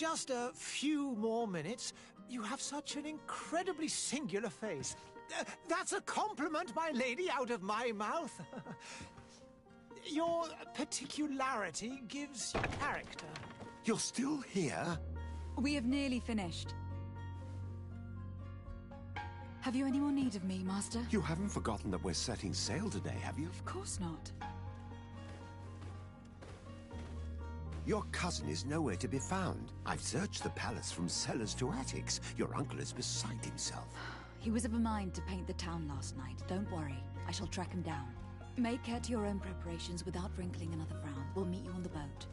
just a few more minutes. You have such an incredibly singular face. That's a compliment, my lady, out of my mouth. Your particularity gives you character. You're still here? We have nearly finished. Have you any more need of me, Master? You haven't forgotten that we're setting sail today, have you? Of course not. Your cousin is nowhere to be found. I've searched the palace from cellars to attics. Your uncle is beside himself. He was of a mind to paint the town last night. Don't worry. I shall track him down. Make care to your own preparations without wrinkling another frown. We'll meet you on the boat.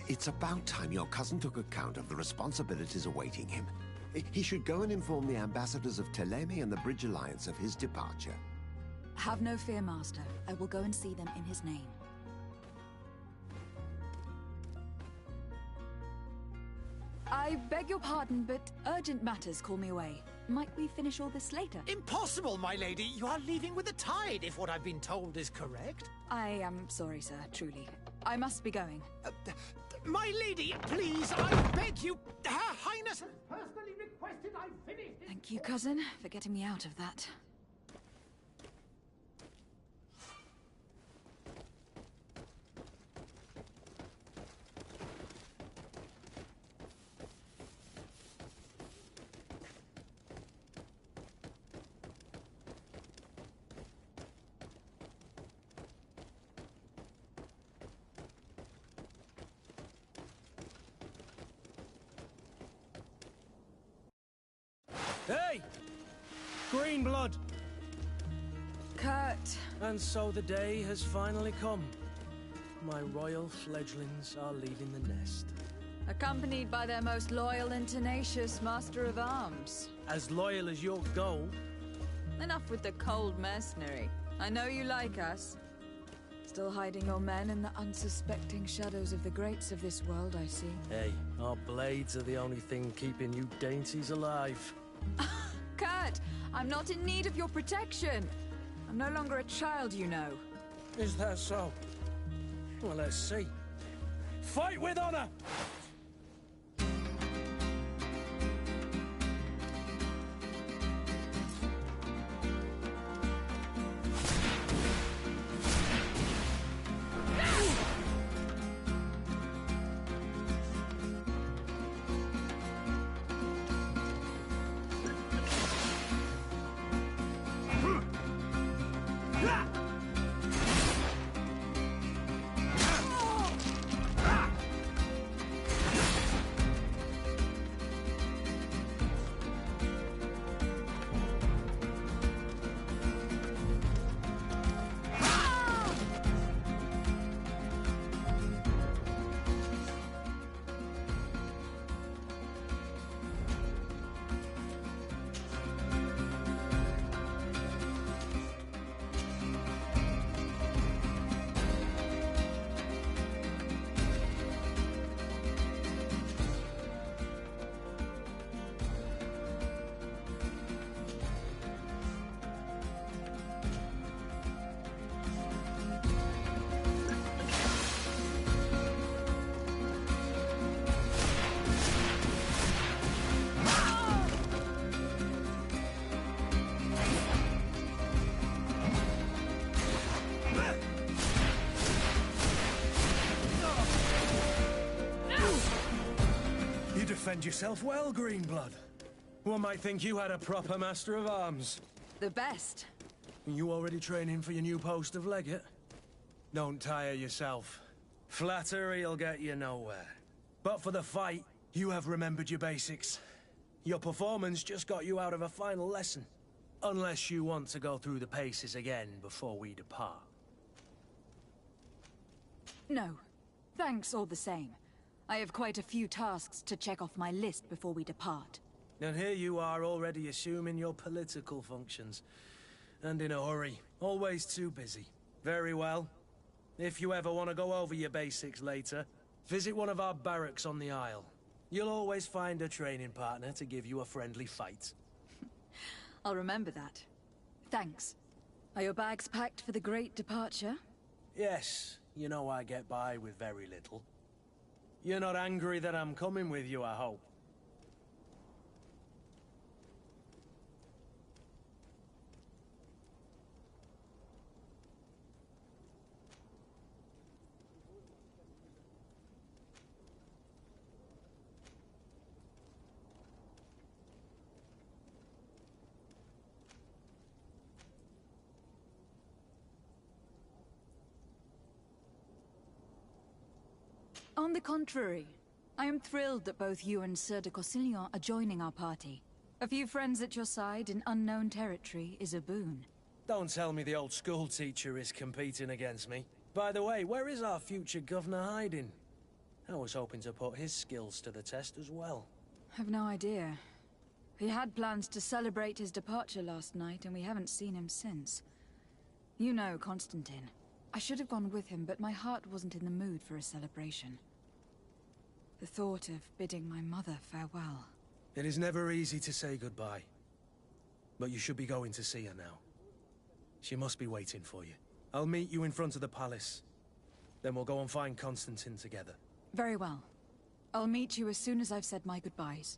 It's about time your cousin took account of the responsibilities awaiting him. He should go and inform the ambassadors of Teleme and the Bridge Alliance of his departure. Have no fear, Master. I will go and see them in his name. I beg your pardon, but urgent matters call me away. Might we finish all this later? Impossible, my lady. You are leaving with the tide, if what I've been told is correct. I am sorry, sir, truly. I must be going. My lady, please, I beg you. Her Highness has personally requested I finish this. Thank you, cousin, for getting me out of that. Hey! Green blood! Kurt! And so the day has finally come. My royal fledglings are leaving the nest. Accompanied by their most loyal and tenacious Master of Arms. As loyal as your gold. Enough with the cold mercenary. I know you like us. Still hiding your men in the unsuspecting shadows of the greats of this world, I see. Hey, our blades are the only thing keeping you dainties alive. Kurt, I'm not in need of your protection. I'm no longer a child, you know. Is that so? Well, let's see. Fight with honor! Defend yourself well, Greenblood. One might think you had a proper Master of Arms. The best. You already training for your new post of legate? Don't tire yourself. Flattery'll get you nowhere. But for the fight, you have remembered your basics. Your performance just got you out of a final lesson. Unless you want to go through the paces again before we depart. No. Thanks all the same. I have quite a few tasks to check off my list before we depart. And here you are already assuming your political functions. And in a hurry. Always too busy. Very well. If you ever want to go over your basics later, visit one of our barracks on the Isle. You'll always find a training partner to give you a friendly fight. I'll remember that. Thanks. Are your bags packed for the great departure? Yes, you know I get by with very little. You're not angry that I'm coming with you, I hope. On the contrary, I am thrilled that both you and Sir de Cossillon are joining our party. A few friends at your side in unknown territory is a boon. Don't tell me the old school teacher is competing against me. By the way, where is our future governor hiding? I was hoping to put his skills to the test as well. I've no idea. He had plans to celebrate his departure last night, and we haven't seen him since. You know Constantine. I should have gone with him, but my heart wasn't in the mood for a celebration. The thought of bidding my mother farewell. It is never easy to say goodbye. But you should be going to see her now. She must be waiting for you. I'll meet you in front of the palace. Then we'll go and find Constantine together. Very well. I'll meet you as soon as I've said my goodbyes.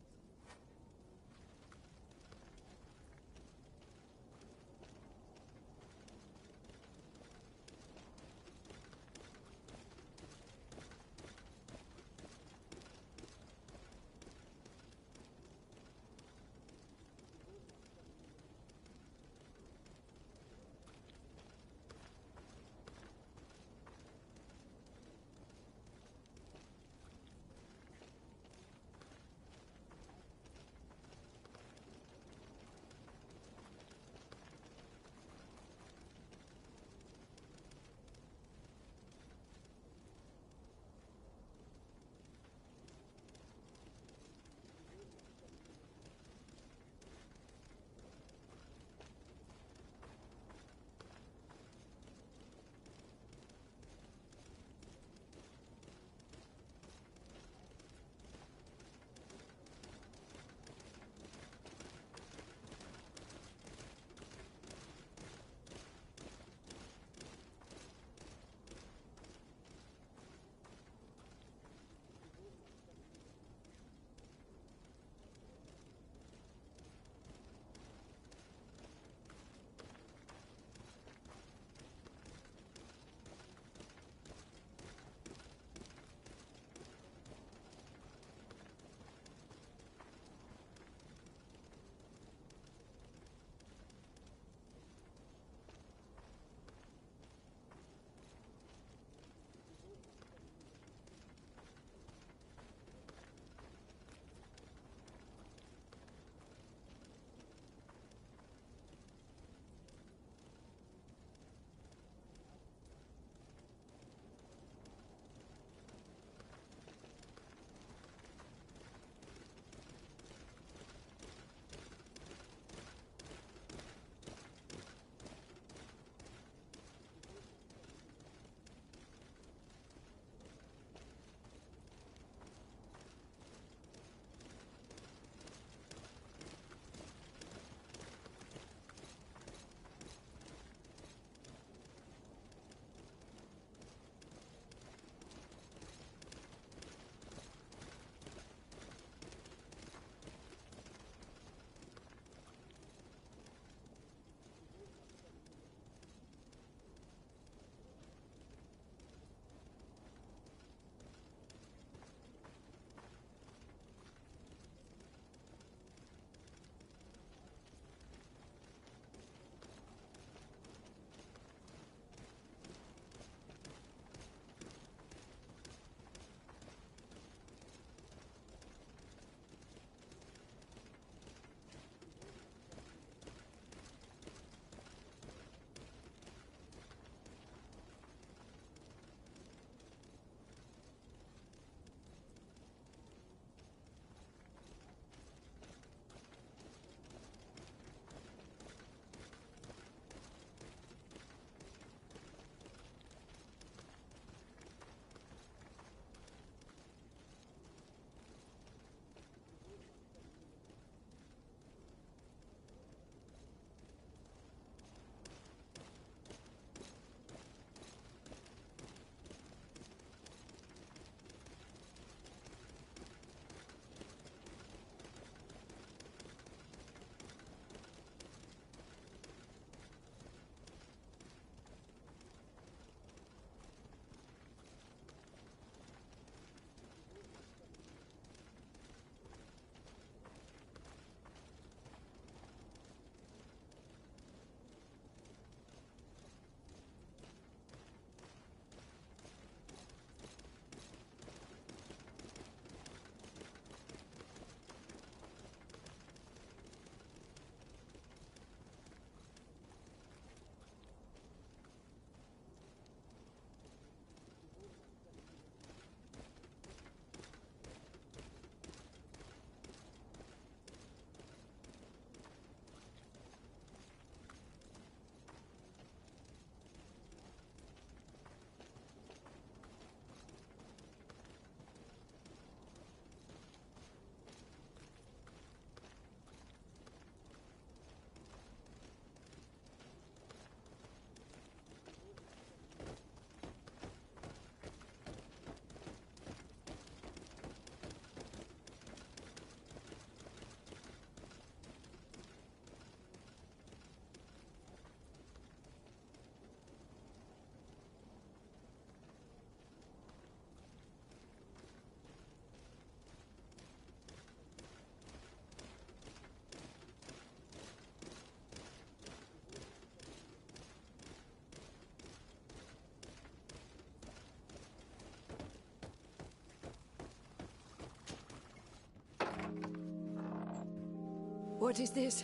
What is this?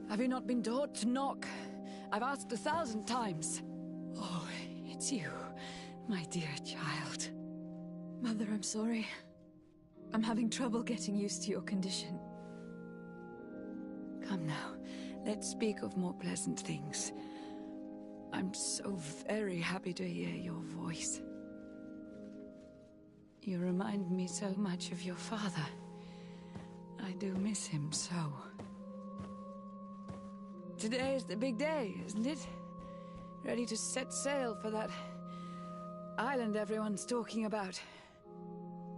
Have you not been taught to knock? I've asked 1,000 times. Oh, it's you, my dear child. Mother, I'm sorry. I'm having trouble getting used to your condition. Come now, let's speak of more pleasant things. I'm so very happy to hear your voice. You remind me so much of your father. I do miss him so. Today is the big day, isn't it? Ready to set sail for that island everyone's talking about.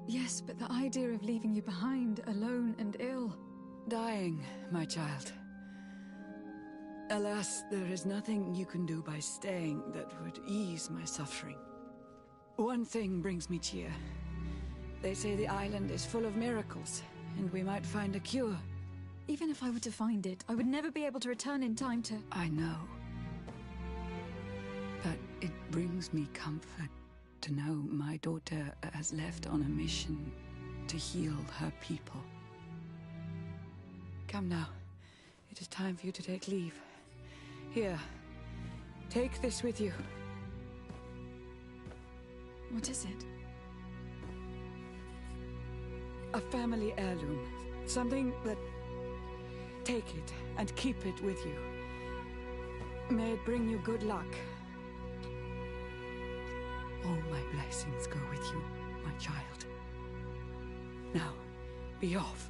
Yes, but the idea of leaving you behind, alone and ill... Dying, my child. Alas, there is nothing you can do by staying that would ease my suffering. One thing brings me cheer. They say the island is full of miracles, and we might find a cure. Even if I were to find it, I would never be able to return in time to... I know. But it brings me comfort to know my daughter has left on a mission to heal her people. Come now. It is time for you to take leave. Here, take this with you. What is it? A family heirloom. Something that... Take it and keep it with you. May it bring you good luck. All my blessings go with you, my child. Now, be off.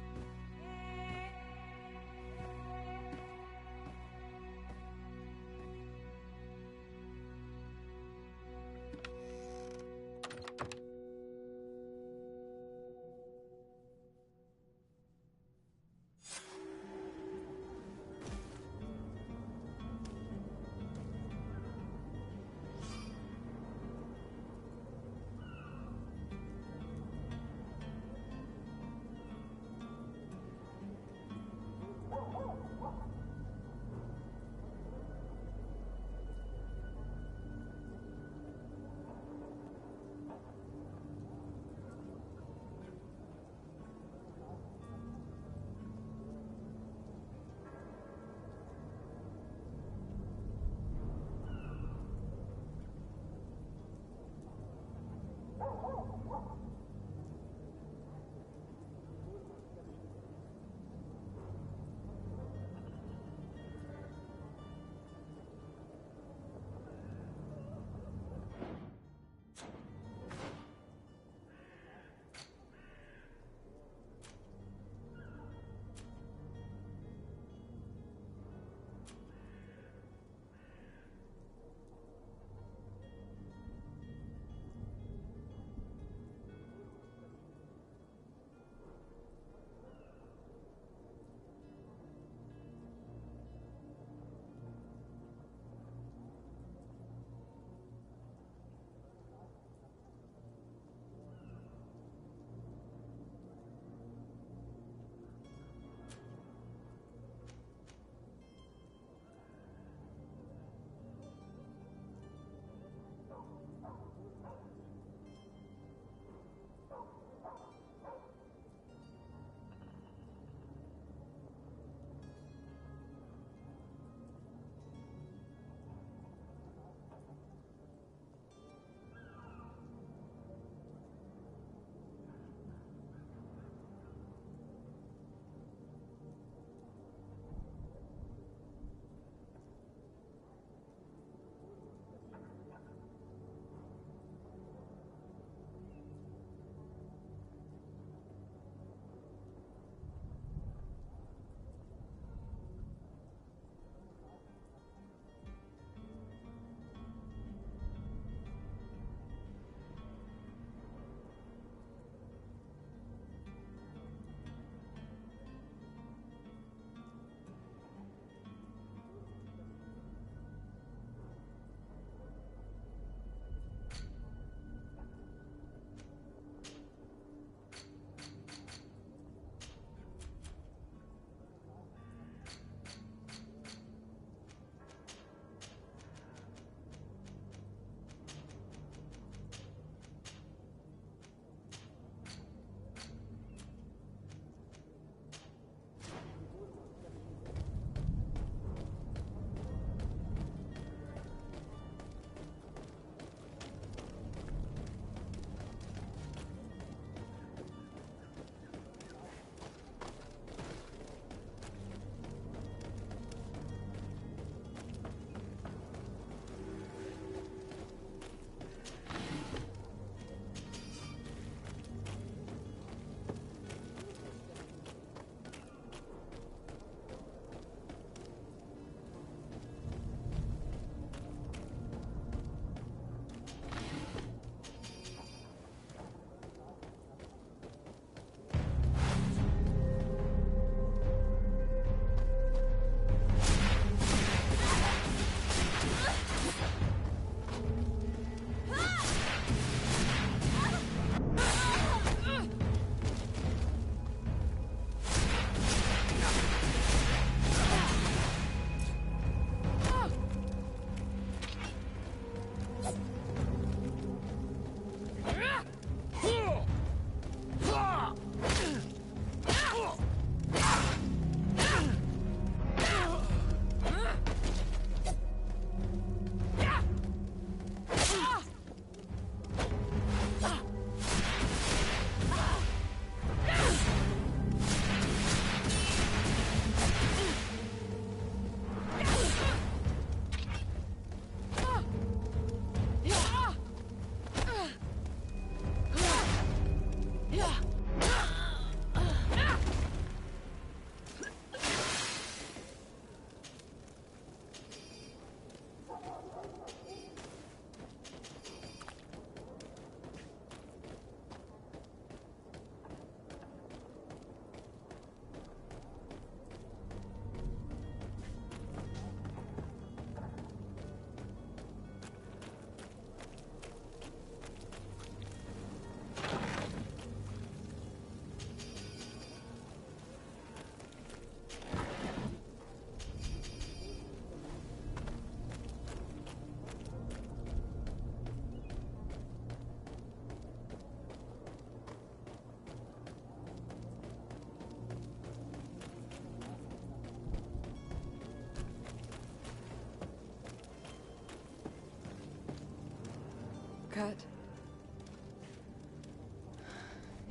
hurt?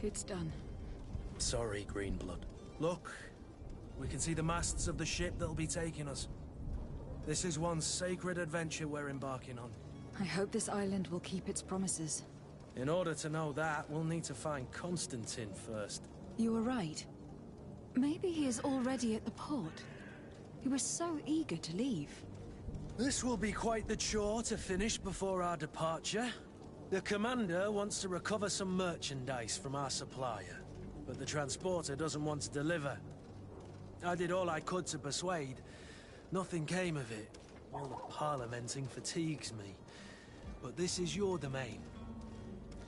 It's done. Sorry, Greenblood. Look, we can see the masts of the ship that'll be taking us. This is one sacred adventure we're embarking on. I hope this island will keep its promises. In order to know that, we'll need to find Constantine first. You were right. Maybe he is already at the port. He was so eager to leave. This will be quite the chore to finish before our departure. The commander wants to recover some merchandise from our supplier, but the transporter doesn't want to deliver. I did all I could to persuade. Nothing came of it. All the parliamenting fatigues me. But this is your domain.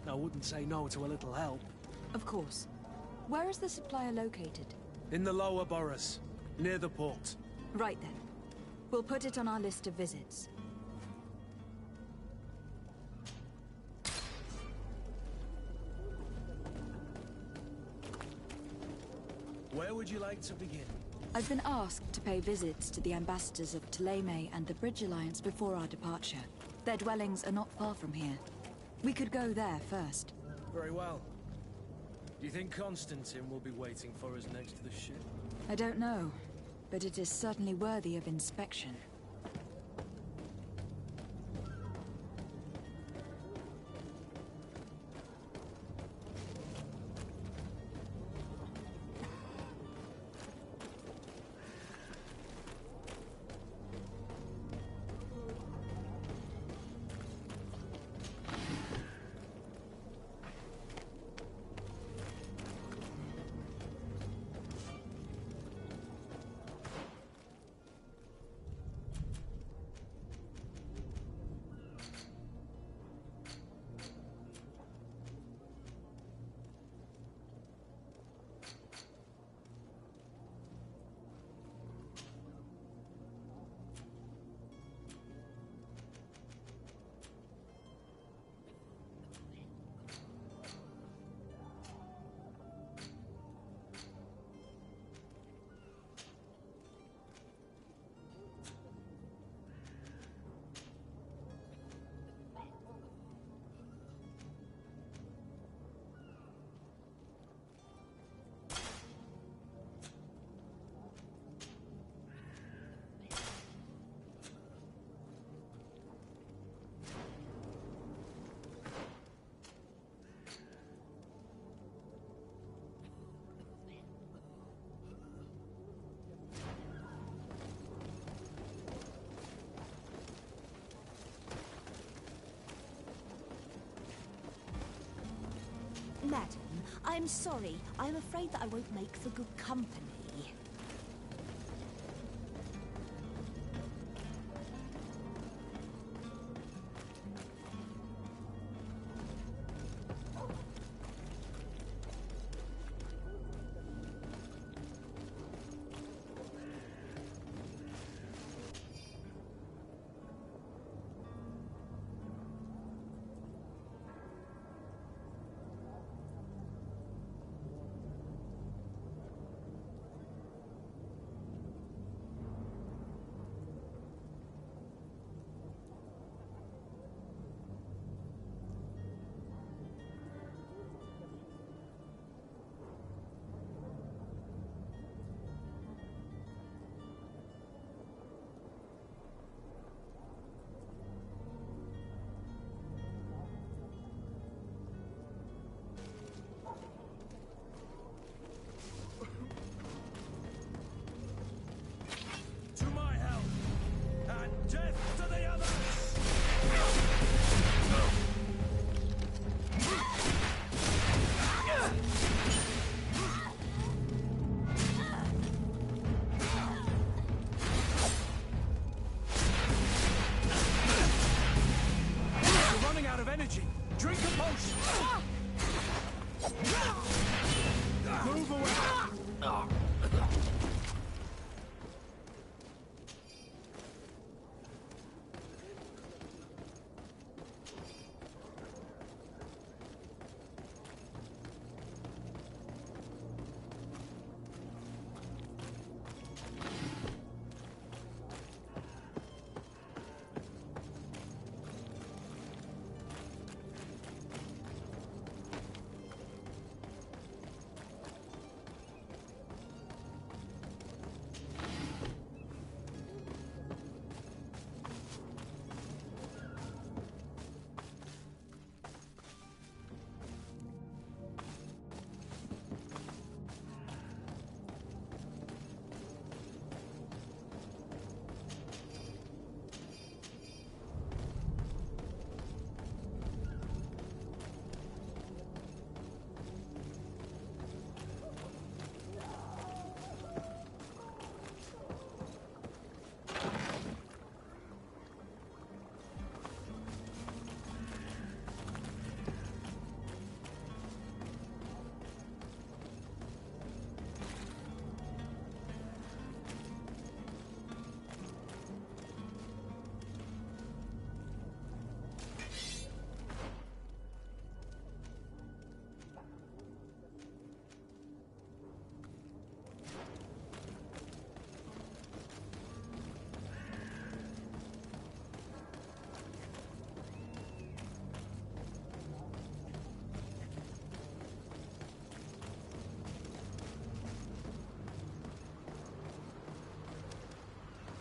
I wouldn't say no to a little help. Of course. Where is the supplier located? In the lower boroughs, near the port. Right then. We'll put it on our list of visits. Where would you like to begin? I've been asked to pay visits to the ambassadors of Ptolemy and the Bridge Alliance before our departure. Their dwellings are not far from here. We could go there first. Very well. Do you think Constantine will be waiting for us next to the ship? I don't know, but it is certainly worthy of inspection. Madam, I'm sorry. I'm afraid that I won't make for good company. To my help! And death to the others! You're running out of energy. Drink a potion. Move away.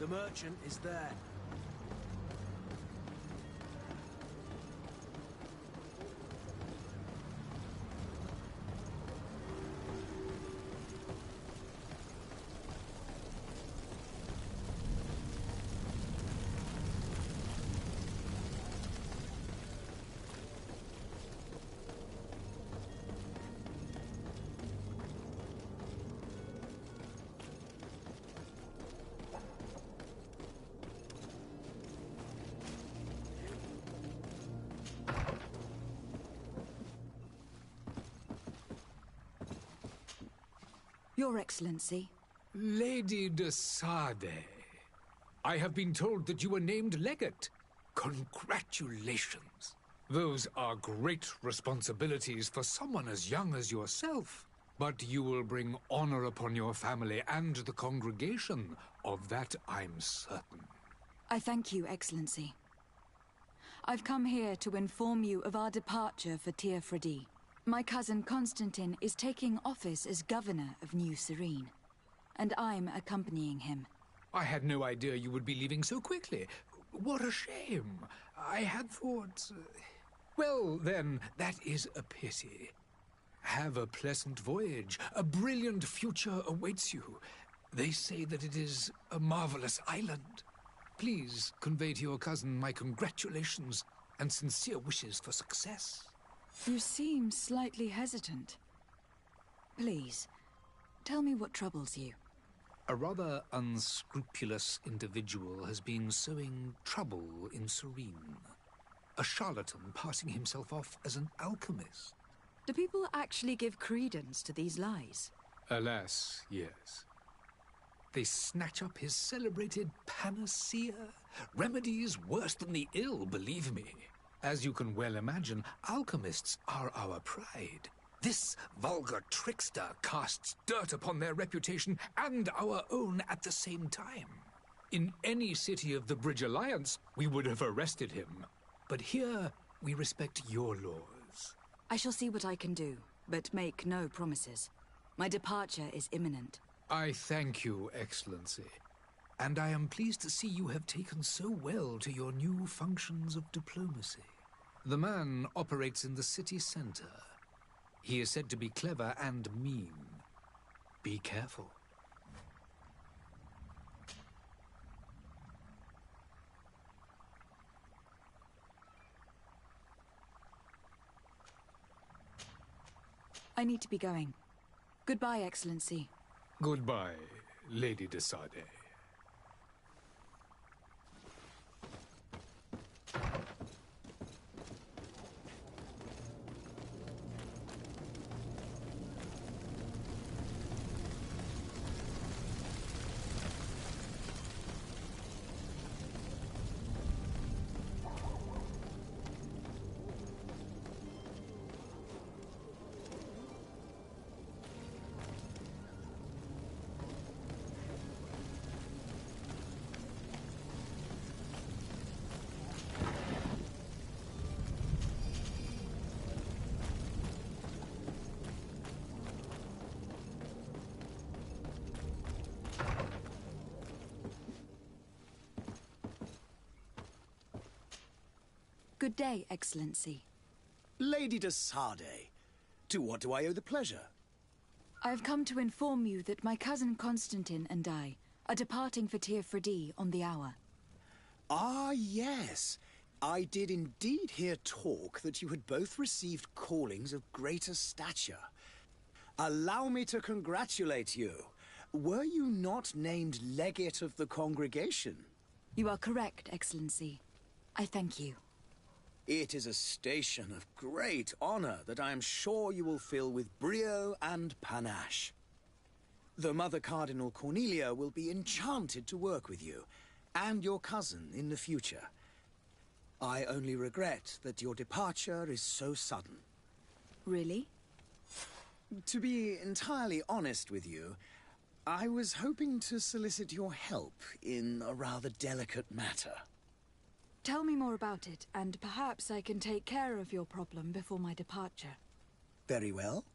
The merchant is there. Your Excellency. Lady de Sade, I have been told that you were named legate. Congratulations. Those are great responsibilities for someone as young as yourself. But you will bring honor upon your family and the congregation. Of that I'm certain. I thank you, Excellency. I've come here to inform you of our departure for Tir Fredi. My cousin Constantine is taking office as governor of New Serene, and I'm accompanying him. I had no idea you would be leaving so quickly. What a shame. I had thought... Well, then, that is a pity. Have a pleasant voyage. A brilliant future awaits you. They say that it is a marvelous island. Please convey to your cousin my congratulations and sincere wishes for success. You seem slightly hesitant. Please, tell me what troubles you. A rather unscrupulous individual has been sowing trouble in Serene. A charlatan passing himself off as an alchemist. Do people actually give credence to these lies? Alas, yes. They snatch up his celebrated panacea. Remedies worse than the ill, believe me. As you can well imagine, alchemists are our pride. This vulgar trickster casts dirt upon their reputation and our own at the same time. In any city of the Bridge Alliance, we would have arrested him. But here, we respect your laws. I shall see what I can do, but make no promises. My departure is imminent. I thank you, Excellency. And I am pleased to see you have taken so well to your new functions of diplomacy. The man operates in the city center. He is said to be clever and mean. Be careful. I need to be going. Goodbye, Excellency. Goodbye, Lady de Sade. Good day, Excellency. Lady de Sade, to what do I owe the pleasure? I have come to inform you that my cousin Constantine and I are departing for Tir Fredi on the hour. Ah, yes. I did indeed hear talk that you had both received callings of greater stature. Allow me to congratulate you. Were you not named legate of the congregation? You are correct, Excellency. I thank you. It is a station of great honor that I am sure you will fill with brio and panache. The Mother Cardinal Cornelia will be enchanted to work with you, and your cousin in the future. I only regret that your departure is so sudden. Really? To be entirely honest with you, I was hoping to solicit your help in a rather delicate matter. Tell me more about it, and perhaps I can take care of your problem before my departure. Very well.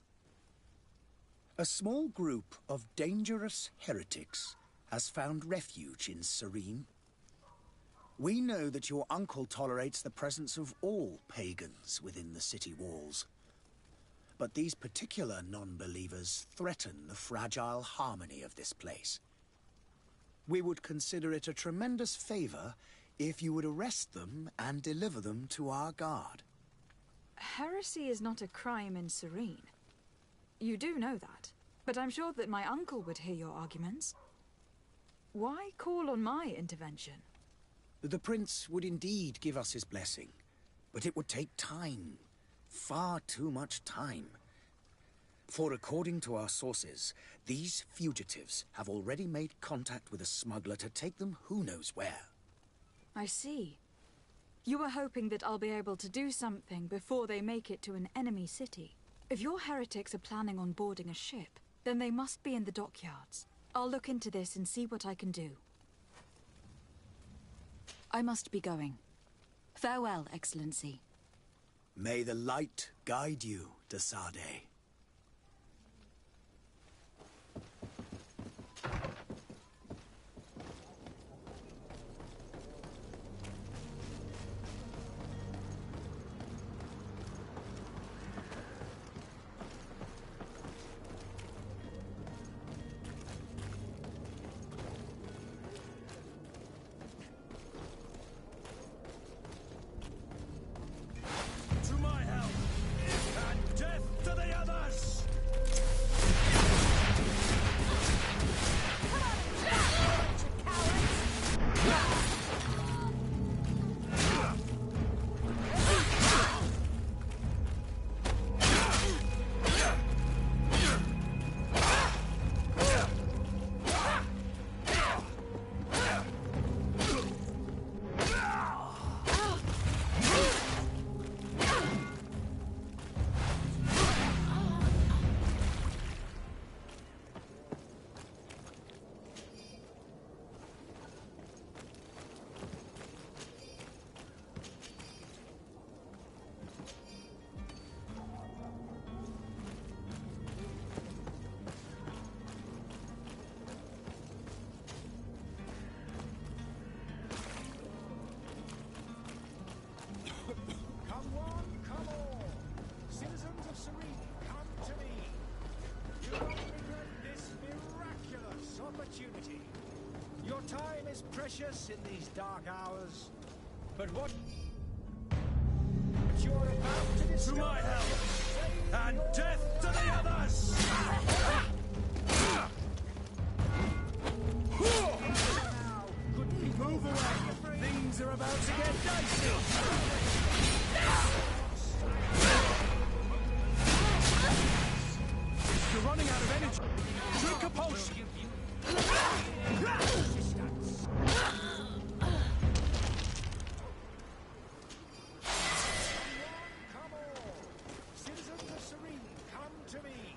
A small group of dangerous heretics has found refuge in Serene. We know that your uncle tolerates the presence of all pagans within the city walls. But these particular non-believers threaten the fragile harmony of this place. We would consider it a tremendous favor if you would arrest them and deliver them to our guard. Heresy is not a crime in Serene. You do know that, but I'm sure that my uncle would hear your arguments. Why call on my intervention? The prince would indeed give us his blessing, but it would take time. Far too much time. For according to our sources, these fugitives have already made contact with a smuggler to take them who knows where. I see. You were hoping that I'll be able to do something before they make it to an enemy city. If your heretics are planning on boarding a ship, then they must be in the dockyards. I'll look into this and see what I can do. I must be going. Farewell, Excellency. May the light guide you, de Sade. Your time is precious in these dark hours. But what you're about to discover... To my hell! And death to the others! Now, couldn't be Move away! Things are about to get dicey! You're running out of energy! Drink a potion! Come all! Citizens of Serene, come to me!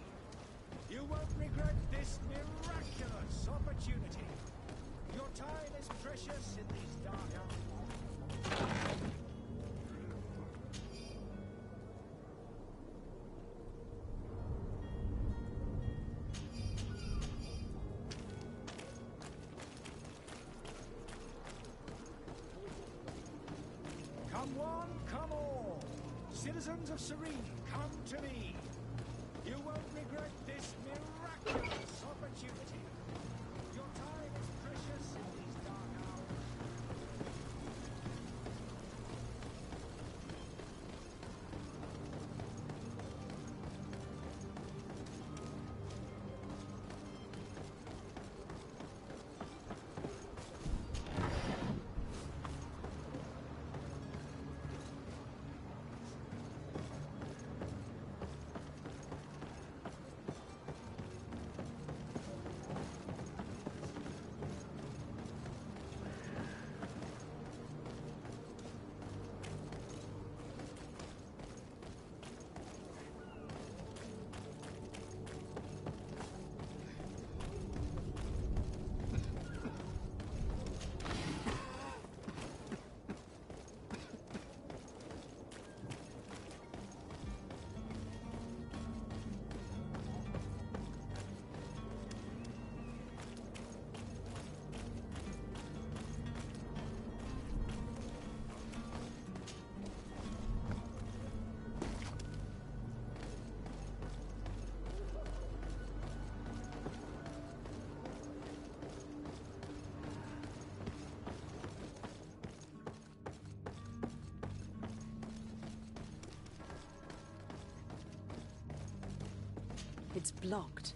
You won't regret this miraculous opportunity. Your time is precious in these dark hours. Come one, come all. Citizens of Serene, come to me. You won't regret this miraculous opportunity. Your time is precious in these dark hours. It's blocked.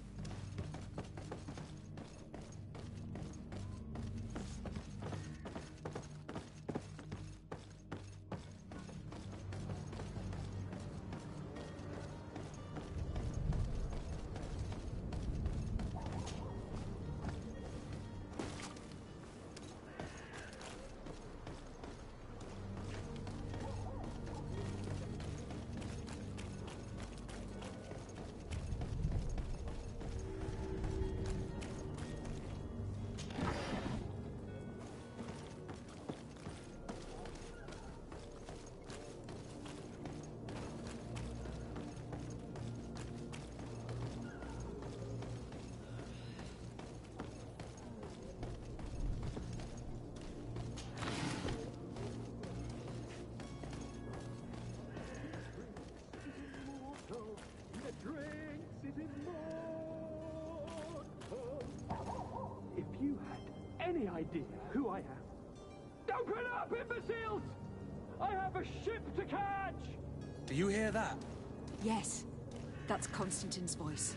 If you had any idea who I am... Open up, imbeciles! I have a ship to catch! Do you hear that? Yes. That's Constantine's voice.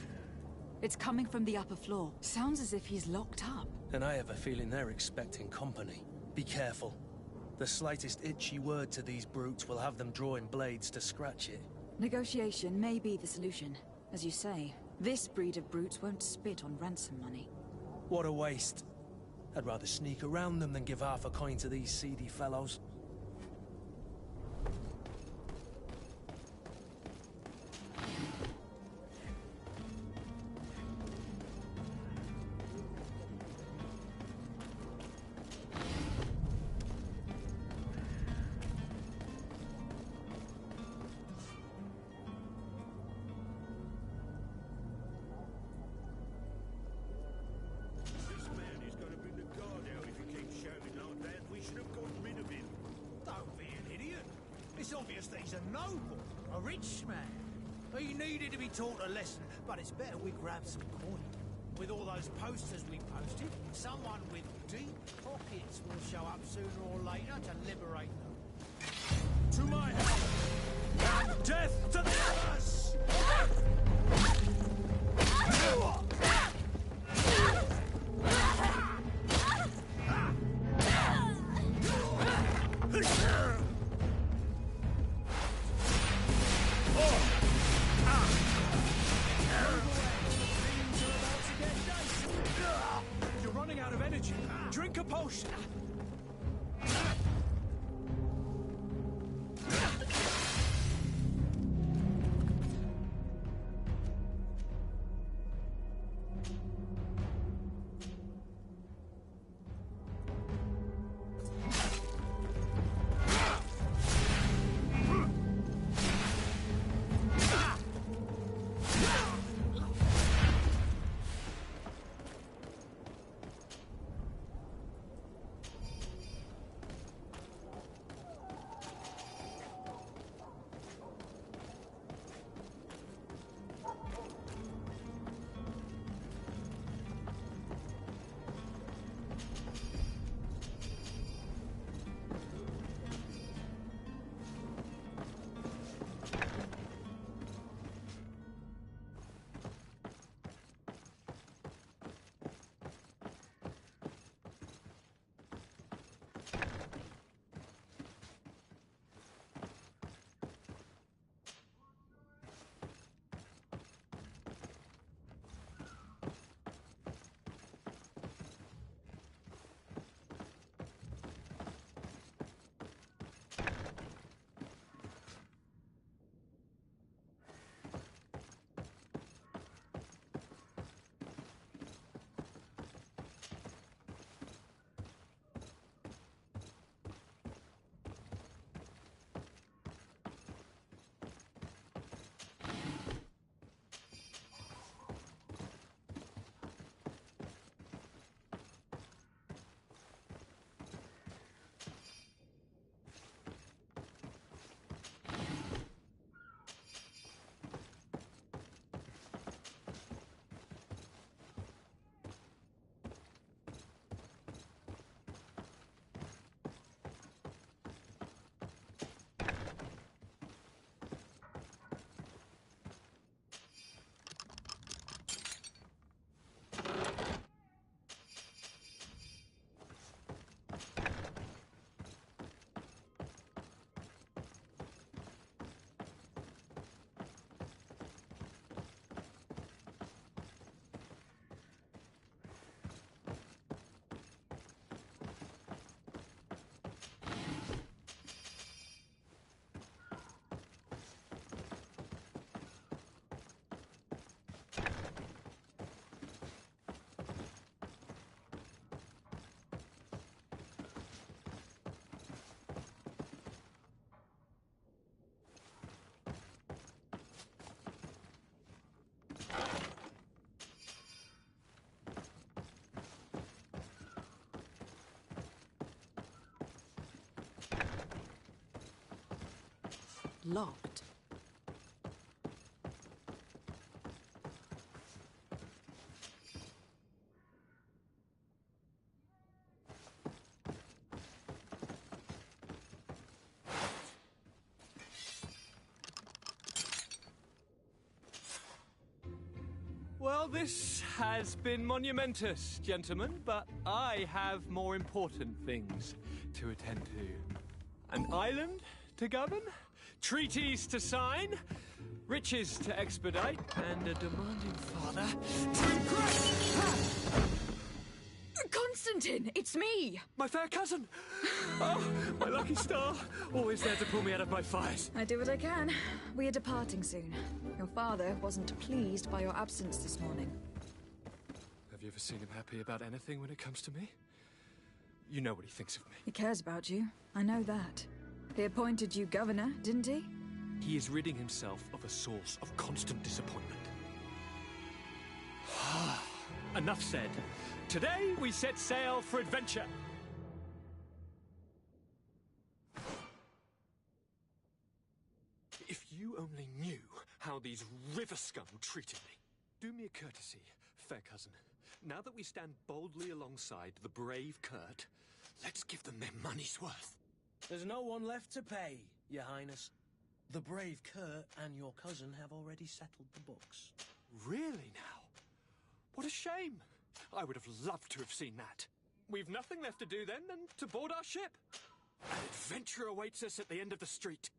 It's coming from the upper floor. Sounds as if he's locked up. And I have a feeling they're expecting company. Be careful. The slightest itchy word to these brutes will have them drawing blades to scratch it. Negotiation may be the solution. As you say, this breed of brutes won't spit on ransom money. What a waste. I'd rather sneak around them than give half a coin to these seedy fellows. It's obvious that he's a noble, a rich man. He needed to be taught a lesson, but it's better we grab some coin. With all those posters we posted, someone with deep pockets will show up sooner or later to liberate them. To my help! Death to the others! You're running out of energy. Drink a potion. locked. Well, this has been monumentous, gentlemen, but I have more important things to attend to. An island to govern, treaties to sign, riches to expedite, and a demanding father to impress. Constantine, it's me! My fair cousin! Oh, my lucky star! Always there to pull me out of my fires. I do what I can. We are departing soon. Your father wasn't pleased by your absence this morning. Have you ever seen him happy about anything when it comes to me? You know what he thinks of me. He cares about you. I know that. He appointed you governor, didn't he? He is ridding himself of a source of constant disappointment. Enough said. Today we set sail for adventure. If you only knew how these river scum treated me. Do me a courtesy, fair cousin. Now that we stand boldly alongside the brave Kurt, let's give them their money's worth. There's no one left to pay, Your Highness. The brave Kurt and your cousin have already settled the books. Really now? What a shame. I would have loved to have seen that. We've nothing left to do then than to board our ship. An adventure awaits us at the end of the street.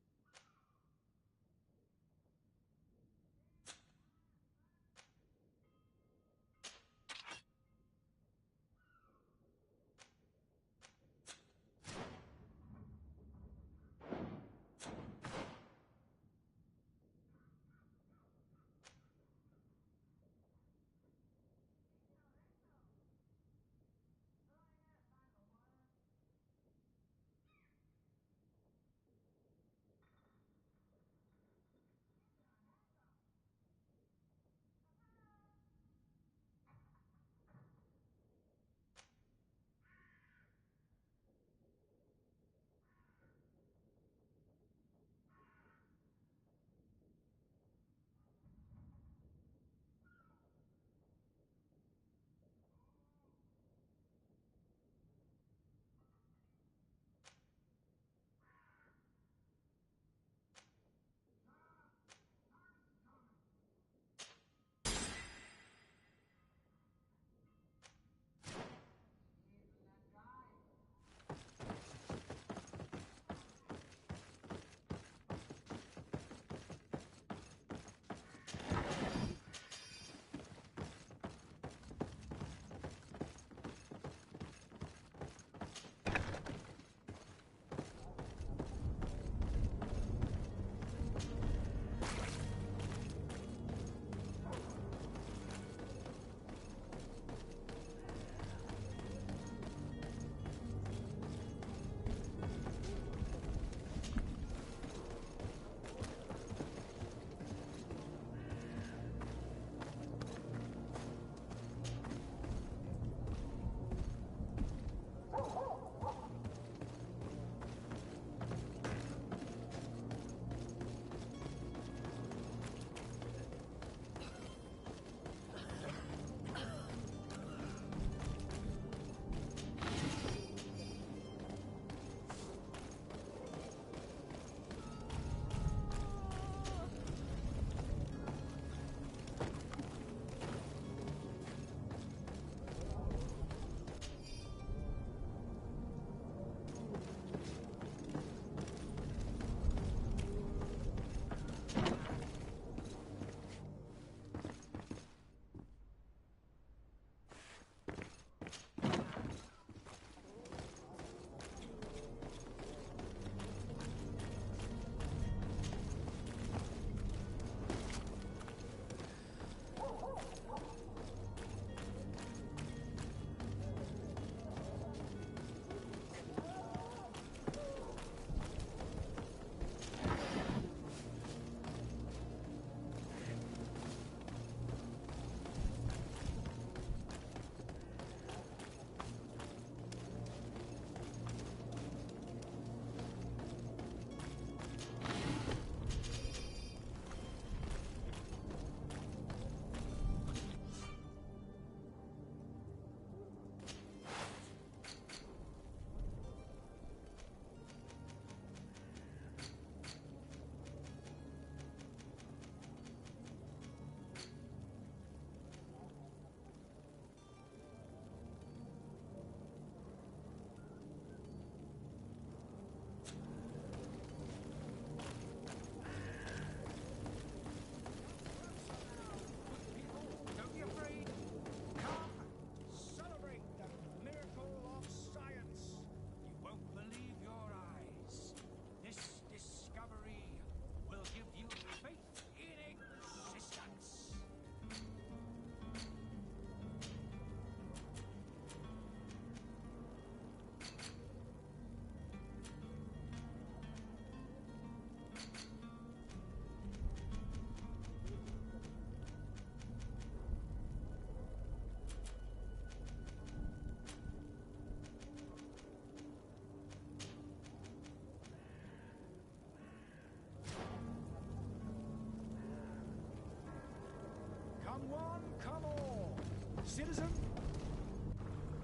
one, come all.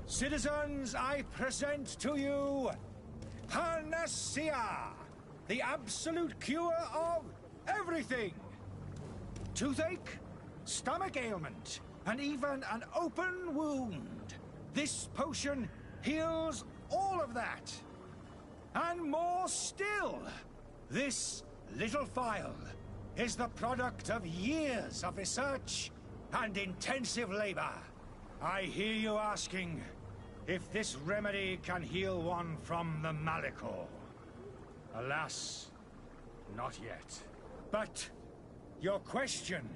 Citizens, I present to you Panacea, the absolute cure of everything. Toothache, stomach ailment, and even an open wound. This potion heals all of that. And more still, this little phial is the product of years of research and intensive labor. I hear you asking if this remedy can heal one from the Malachor. Alas, not yet. But your question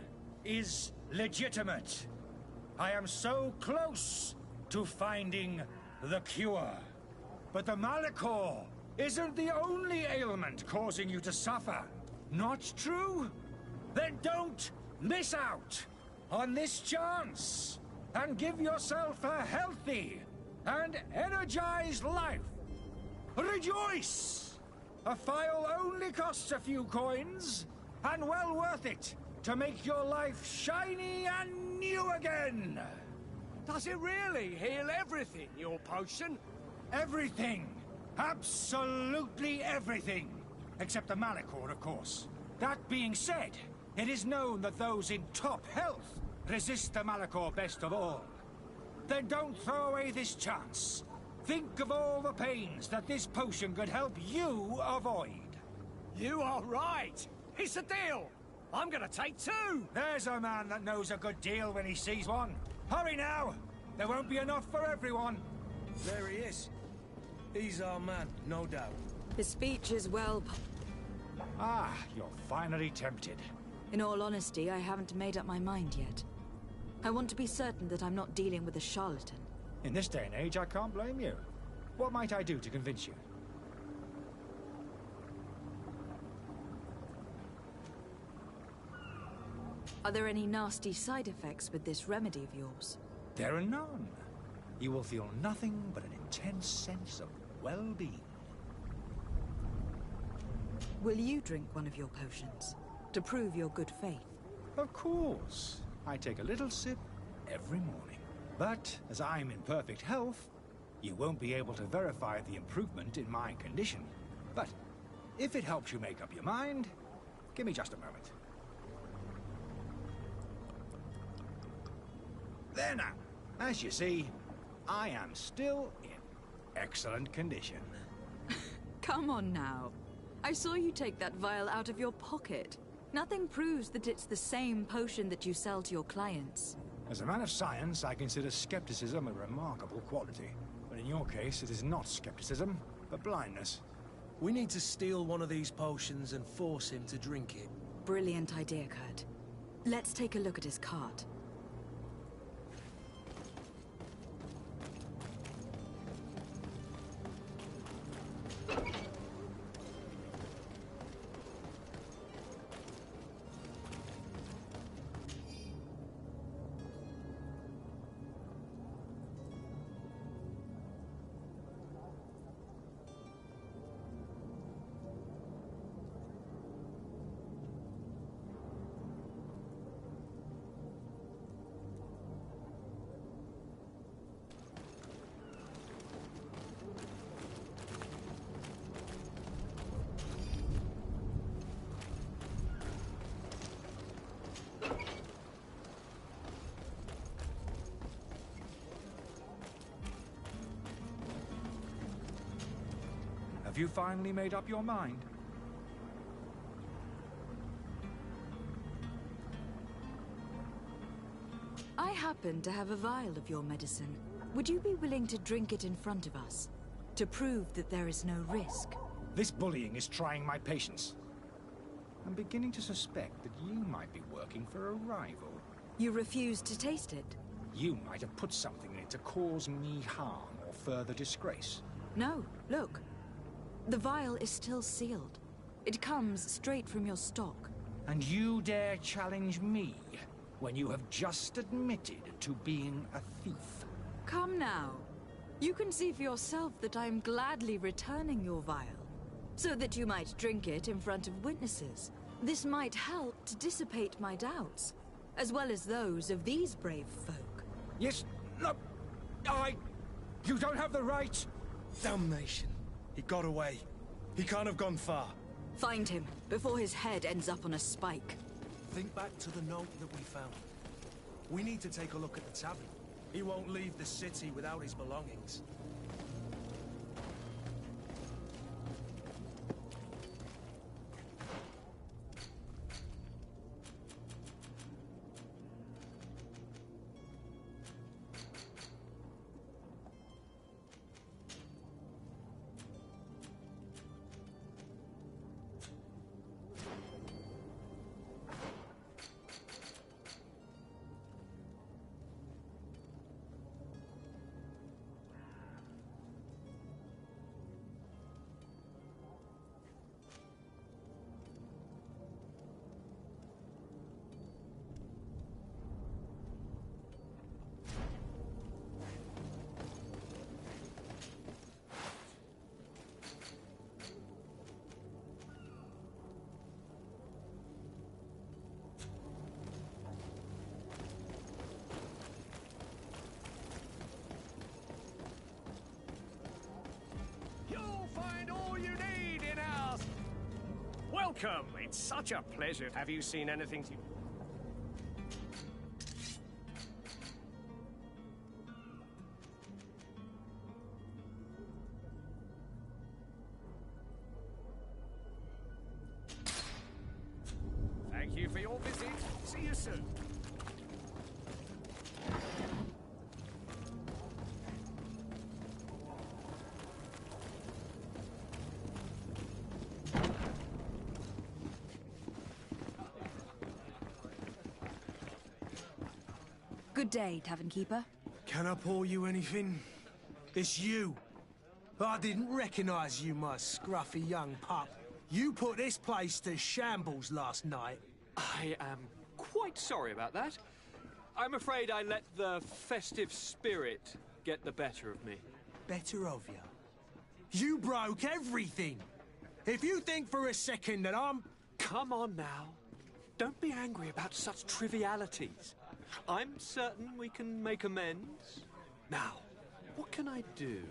is legitimate. I am so close to finding the cure. But the Malachor isn't the only ailment causing you to suffer. Not true? Then don't miss out on this chance and give yourself a healthy and energized life. Rejoice! A phial only costs a few coins, and well worth it to make your life shiny and new again. Does it really heal everything, your potion? Everything. Absolutely everything. Except the Malachor, of course. That being said, it is known that those in top health resist the Malachor best of all. Then don't throw away this chance. Think of all the pains that this potion could help you avoid. You are right. It's a deal. I'm gonna take two. There's a man that knows a good deal when he sees one. Hurry now. There won't be enough for everyone. There he is. He's our man, no doubt. His speech is well... Ah, you're finally tempted. In all honesty, I haven't made up my mind yet. I want to be certain that I'm not dealing with a charlatan. In this day and age, I can't blame you. What might I do to convince you? Are there any nasty side effects with this remedy of yours? There are none. You will feel nothing but an intense sense of well-being. Will you drink one of your potions to prove your good faith? Of course. I take a little sip every morning. But as I'm in perfect health, you won't be able to verify the improvement in my condition. But if it helps you make up your mind, give me just a moment. There now. As you see, I am still in excellent condition. Come on now. I saw you take that vial out of your pocket. Nothing proves that it's the same potion that you sell to your clients. As a man of science, I consider skepticism a remarkable quality. But in your case, it is not skepticism, but blindness. We need to steal one of these potions and force him to drink it. Brilliant idea, Kurt. Let's take a look at his cart. Have you finally made up your mind? I happen to have a vial of your medicine. Would you be willing to drink it in front of us? To prove that there is no risk? This bullying is trying my patience. I'm beginning to suspect that you might be working for a rival. You refuse to taste it? You might have put something in it to cause me harm or further disgrace. No, look. The vial is still sealed. It comes straight from your stock. And you dare challenge me when you have just admitted to being a thief? Come now. You can see for yourself that I'm gladly returning your vial, so that you might drink it in front of witnesses. This might help to dissipate my doubts, as well as those of these brave folk. Yes, no, You don't have the right! Damnation. He got away. He can't have gone far. Find him, before his head ends up on a spike. Think back to the note that we found. We need to take a look at the tavern. He won't leave the city without his belongings. Welcome! It's such a pleasure. Have you seen anything to... Thank you for your visit. See you soon. Good day, Tavern Keeper. Can I pour you anything? It's you. I didn't recognize you, my scruffy young pup. You put this place to shambles last night. I am quite sorry about that. I'm afraid I let the festive spirit get the better of me. Better of you? You broke everything. If you think for a second that I'm... Come on now. Don't be angry about such trivialities. I'm certain we can make amends. Now, what can I do?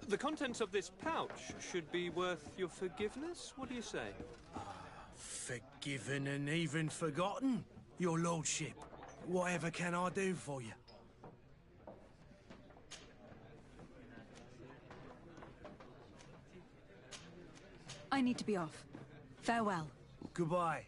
The contents of this pouch should be worth your forgiveness. What do you say? Forgiven and even forgotten, your lordship. Whatever can I do for you? I need to be off. Farewell. Goodbye.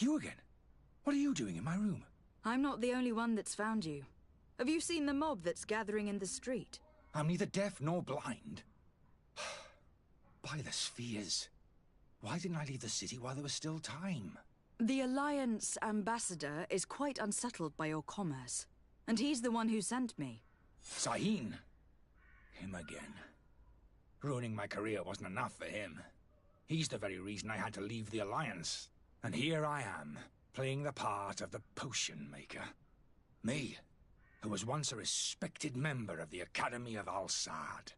You again? What are you doing in my room? I'm not the only one that's found you. Have you seen the mob that's gathering in the street? I'm neither deaf nor blind. By the spheres. Why didn't I leave the city while there was still time? The Alliance ambassador is quite unsettled by your commerce. And he's the one who sent me. Sahin. Him again. Ruining my career wasn't enough for him. He's the very reason I had to leave the Alliance. And here I am, playing the part of the potion maker. Me, who was once a respected member of the Academy of Al-Sad.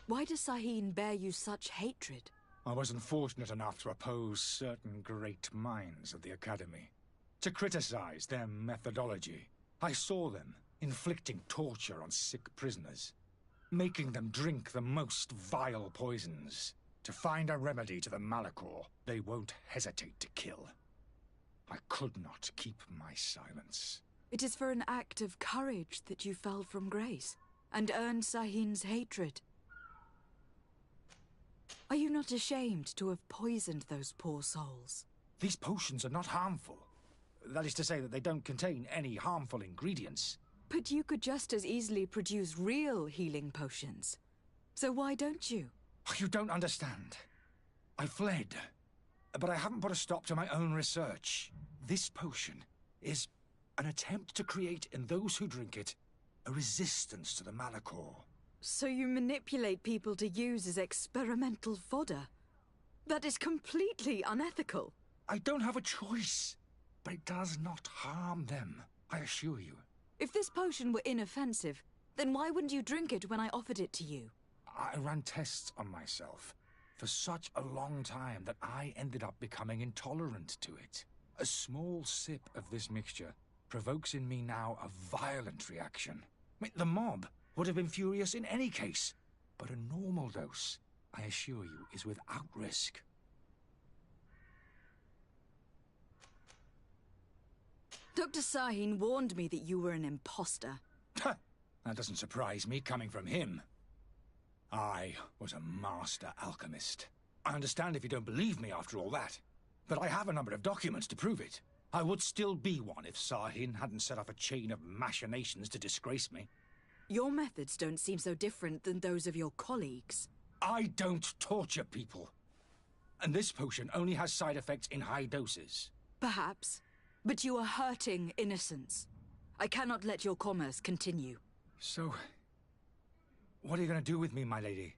Why does Sahin bear you such hatred? I wasn't fortunate enough to oppose certain great minds of the Academy. To criticize their methodology. I saw them, inflicting torture on sick prisoners, making them drink the most vile poisons. To find a remedy to the Malachor, they won't hesitate to kill. I could not keep my silence. It is for an act of courage that you fell from grace, and earned Sahin's hatred. Are you not ashamed to have poisoned those poor souls? These potions are not harmful. That is to say that they don't contain any harmful ingredients. But you could just as easily produce real healing potions. So why don't you? You don't understand. I fled, but I haven't put a stop to my own research. This potion is an attempt to create in those who drink it a resistance to the Malachor. So you manipulate people to use as experimental fodder? That is completely unethical. I don't have a choice, but it does not harm them, I assure you. If this potion were inoffensive, then why wouldn't you drink it when I offered it to you? I ran tests on myself for such a long time that I ended up becoming intolerant to it. A small sip of this mixture provokes in me now a violent reaction. The mob would have been furious in any case, but a normal dose, I assure you, is without risk. Dr. Sahin warned me that you were an imposter. That doesn't surprise me, coming from him. I was a master alchemist. I understand if you don't believe me after all that, but I have a number of documents to prove it. I would still be one if Sahin hadn't set off a chain of machinations to disgrace me. Your methods don't seem so different than those of your colleagues. I don't torture people. And this potion only has side effects in high doses. Perhaps. But you are hurting innocents. I cannot let your commerce continue. So, what are you going to do with me, my lady?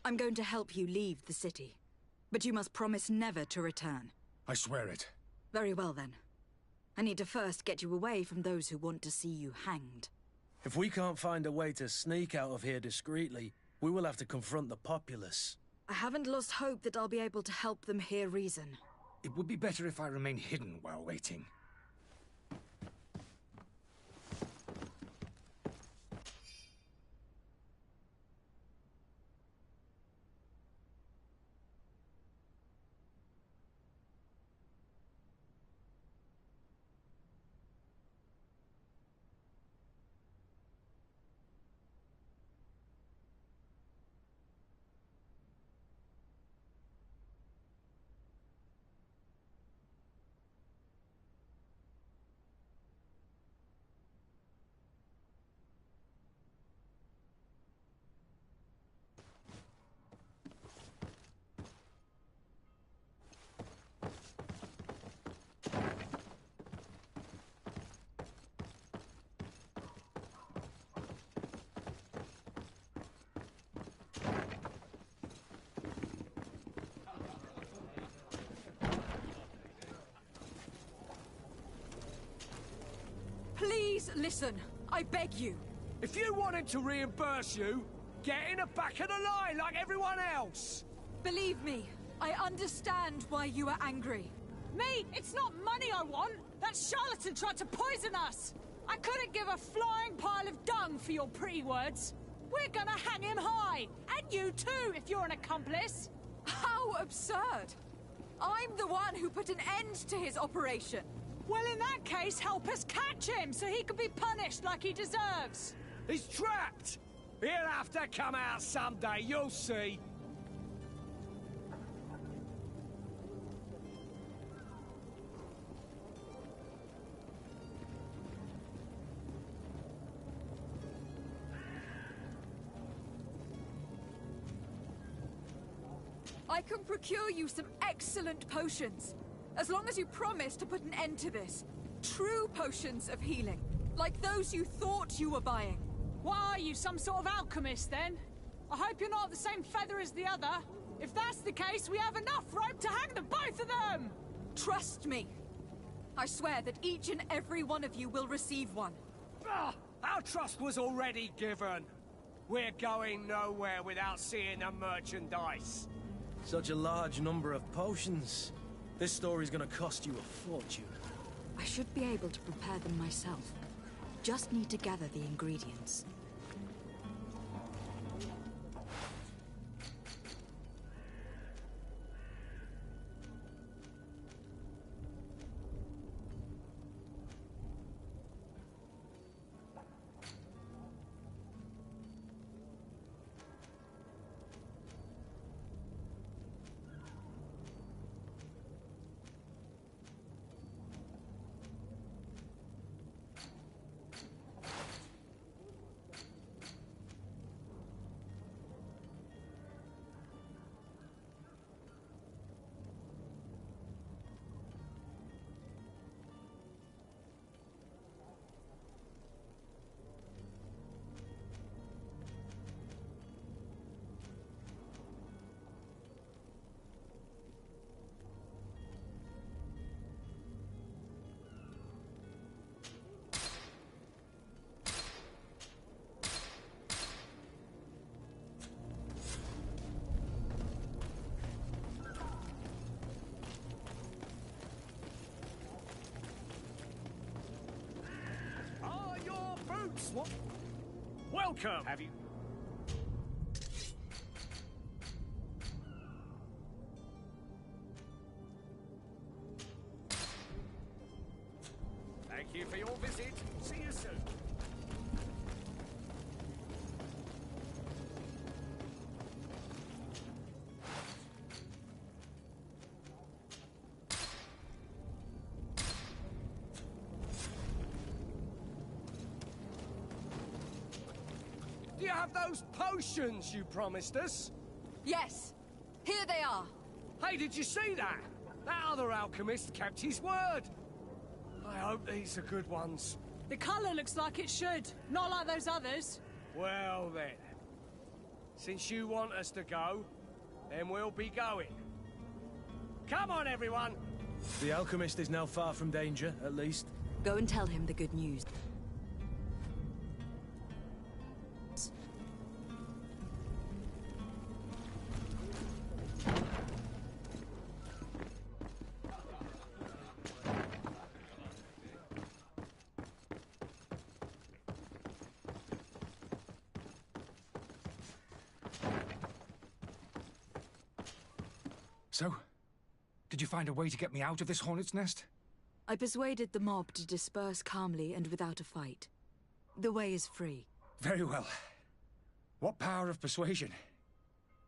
I'm going to help you leave the city. But you must promise never to return. I swear it. Very well, then. I need to first get you away from those who want to see you hanged. If we can't find a way to sneak out of here discreetly, we will have to confront the populace. I haven't lost hope that I'll be able to help them hear reason. It would be better if I remain hidden while waiting. Please listen. I beg you. If you want him to reimburse you, get in the back of the line like everyone else. Believe me, I understand why you are angry. Me? It's not money I want. That charlatan tried to poison us. I couldn't give a flying pile of dung for your pretty words. We're gonna hang him high. And you too, if you're an accomplice. How absurd! I'm the one who put an end to his operation. Well, in that case, help us catch him so he can be punished like he deserves. He's trapped. He'll have to come out someday, you'll see. I can procure you some excellent potions. As long as you promise to put an end to this. True potions of healing. Like those you thought you were buying. What are you, some sort of alchemist then? I hope you're not the same feather as the other. If that's the case, we have enough rope to hang the both of them! Trust me. I swear that each and every one of you will receive one. Our trust was already given. We're going nowhere without seeing the merchandise. Such a large number of potions. This story's gonna cost you a fortune. I should be able to prepare them myself. Just need to gather the ingredients. What? Welcome! Have you... Thank you for your visit. See you soon. Do you have those potions you promised us? Yes! Here they are! Hey, did you see that? That other alchemist kept his word. I hope these are good ones. The colour looks like it should, not like those others. Well then, since you want us to go, then we'll be going. Come on, everyone! The alchemist is now far from danger, at least. Go and tell him the good news. So, did you find a way to get me out of this hornet's nest? I persuaded the mob to disperse calmly and without a fight. The way is free. Very well. What power of persuasion?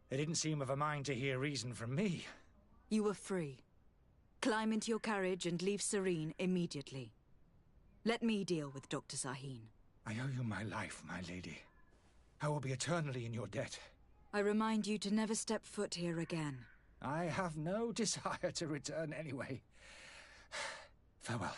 They didn't seem of a mind to hear reason from me. You were free. Climb into your carriage and leave Serene immediately. Let me deal with Dr. Sahin. I owe you my life, my lady. I will be eternally in your debt. I remind you to never step foot here again. I have no desire to return anyway. Farewell.